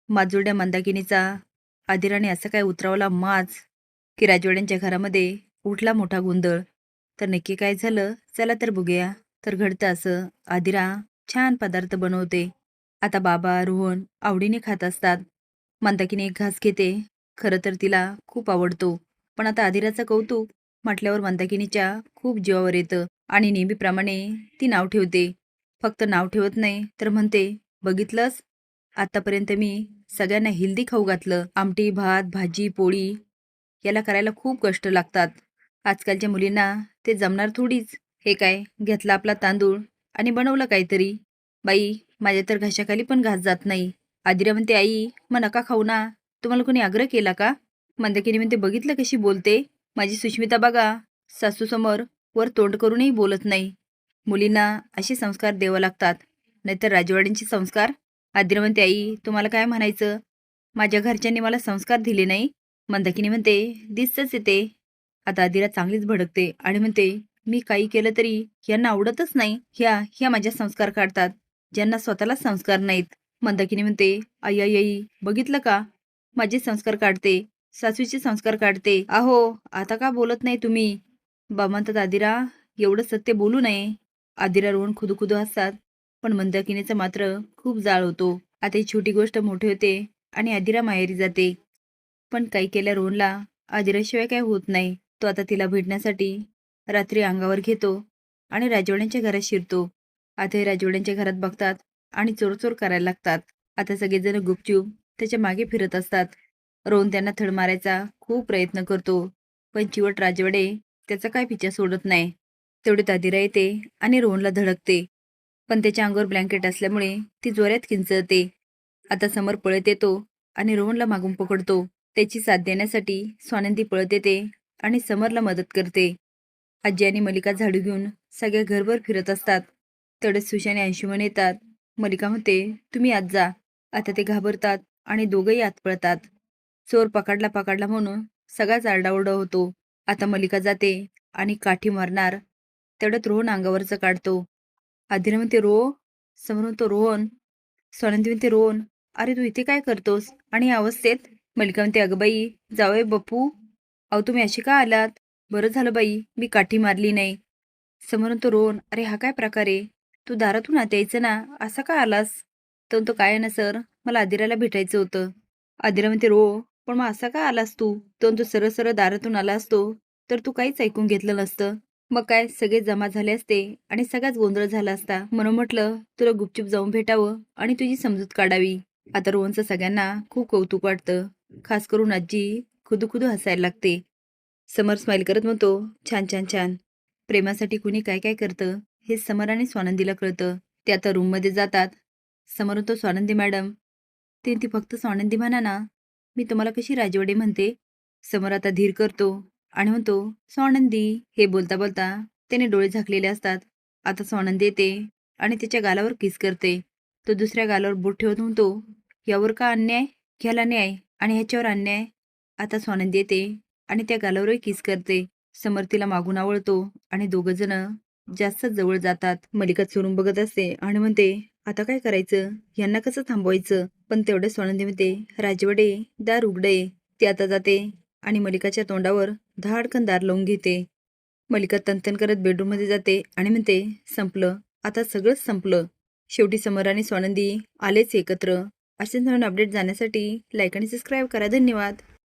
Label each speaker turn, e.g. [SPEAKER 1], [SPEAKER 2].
[SPEAKER 1] माजुरड्या मंदाकिनीचा आदिराने असा काय उतरवला माज की राजवाड्यांच्या घरामध्ये उठला मोठा गोंधळ. तर नक्की काय झालं चला तर बघूया. तर घडतं असं, आदिरा छान पदार्थ बनवते. आता बाबा रोहन आवडीने खात असतात. मंदाकिनी एक घास घेते. खरं तर तिला खूप आवडतो, पण आता आदिराचं कौतुक म्हटल्यावर मंदाकिनीच्या खूप जीवावर येतं आणि नेहमीप्रमाणे ती नाव ठेवते. फक्त नाव ठेवत नाही तर म्हणते, बघितलंस, आतापर्यंत मी सगळ्यांना हेल्दी खाऊ घातलं. आमटी, भात, भाजी, पोळी याला करायला खूप कष्ट लागतात. आजकालच्या मुलींना ते जमणार थोडीच. हे काय, घेतला आपला तांदूळ आणि बनवलं काहीतरी. बाई, माझ्या तर घशाखाली पण घास जात नाही. आदिरा म्हणते, आई मग नका खाऊ ना, तुम्हाला कोणी आग्रह केला का? मंदाकिनी म्हणते, बघितलं कशी बोलते. माझी सुष्मिता बघा, सासूसमोर वर तोंड करूनही बोलत नाही. मुलींना असे संस्कार द्यावं लागतात, नाहीतर राजवाड्यांचे संस्कार. आदिरा म्हणते, आई तुम्हाला काय म्हणायचं? माझ्या घरच्यांनी मला संस्कार दिले नाही. मंदाकिनी म्हणते, दिसतच येते. आता आदिरा चांगलीच भडकते आणि म्हणते, मी काही केलं तरी यांना आवडतच नाही. ह्या माझ्या संस्कार काढतात, ज्यांना स्वतःला संस्कार नाहीत. मंदाकिनी म्हणते, आई आई आई बघितलं का, माझे संस्कार काढते, सासूचे संस्कार काढते. अहो आता का बोलत नाही तुम्ही? बा म्हणतात, आदिरा एवढं सत्य बोलू नये. आदिरा रोहन खुदू हसतात, पण मंदाकिनीचा मात्र खूप जाळ होतो. आता ही छोटी गोष्ट मोठी होते आणि आदिरा माहेरी जाते. पण काही केल्या रोहनला आदिराशिवाय काय होत नाही. तो आता तिला भेटण्यासाठी रात्री अंगावर घेतो आणि राजवाड्यांच्या घरात शिरतो. आता हे राजवाड्यांच्या घरात बघतात आणि चोर करायला लागतात. आता सगळेजण गुपचूप त्याच्या मागे फिरत असतात. रोहन त्यांना थड मारायचा खूप प्रयत्न करतो, पण चिवट राजवाडे त्याचा काय पिछा सोडत नाही. तेवढीत आदिरा येते आणि रोहनला धडकते, पण त्याच्या अंगावर ब्लँकेट असल्यामुळे ती जोरात किंचळते. आता समर पळत येतो आणि रोहनला मागून पकडतो. त्याची साथ देण्यासाठी स्वानंदी पळत येते आणि समरला मदत करते. आजी आणि मलिका झाडू घेऊन सगळ्या घरभर फिरत असतात. तेवढेच सुशाने आणि अंशुमन येतात. मलिका म्हणते, तुम्ही आत जा. आता ते घाबरतात आणि दोघंही आत पळतात. चोर पकडला म्हणून सगळाच आरडाओरडा होतो. आता मलिका जाते आणि काठी मारणार, तेवढ्यात रोहन अंगावरचं काढतो. आदिरा म्हणते, समोर म्हणतो, रोहन. स्वानंदी म्हणते, रोहन अरे तू इथे काय करतोस आणि या अवस्थेत? मलिका म्हणते, अगं बाई जावई बापू, अहो तुम्ही अशी का आलात? बरं झालं बाई मी काठी मारली नाही. समोर म्हणतो, रोहन अरे हा काय प्रकार आहे? तू दारातून आत यायचं ना, असा का आलास? तर तो काय ना सर, मला आदिराला भेटायचं होतं. आदिरा म्हणते, पण मग असा का आलास तू? तो सरळ सरळ दारातून आला असतो तर तू काहीच ऐकून घेतलं नसतं. मग काय सगळे जमा झाले असते आणि सगळाच गोंधळ झाला असता. म्हणून म्हटलं तुला गुपचूप जाऊन भेटावं आणि तुझी समजूत काढावी. आता रोहनचं सगळ्यांना खूप कौतुक वाटतं. खास करून आजी खुदू हसायला लागते. समर स्माईल करत म्हणतो, छान छान छान. प्रेमासाठी कुणी काय काय करतं हे समर आणि स्वानंदीला कळतं. ते आता रूममध्ये जातात. समर म्हणतो, स्वानंदी मॅडम, ती फक्त स्वानंदी म्हणा ना, मी तुम्हाला कशी राजवाडे म्हणते? समोर आता धीर करतो आणि म्हणतो, स्वानंदी. हे बोलता बोलता त्याने डोळे झाकलेले असतात. आता स्वानंदी येते आणि त्याच्या गालावर किस करते. तो दुसऱ्या गालावर बोट ठेवत म्हणतो, यावर का अन्याय? ह्याला न्याय आणि ह्याच्यावर अन्याय. आता स्वानंदी येते आणि त्या गालावरही किस करते. समर तिला मागून आवळतो आणि दोघं जण जास्त जवळ जातात. मलिका चोरून बघत असते आणि म्हणते, आता काय करायचं? यांना कसं थांबवायचं? पण तेवढ्या स्वानंदी म्हणते, राजवाडे दार उघडे. ती आता जाते आणि मलिकाच्या तोंडावर धाडकन दार लावून घेते. मलिका तनतन करत बेडरूममध्ये जाते आणि म्हणते, संपलं, आता सगळंच संपलं. शेवटी समर आणि स्वानंदी आलेच एकत्र. असेच नवीन अपडेट जाण्यासाठी लाईक आणि सबस्क्राईब करा. धन्यवाद.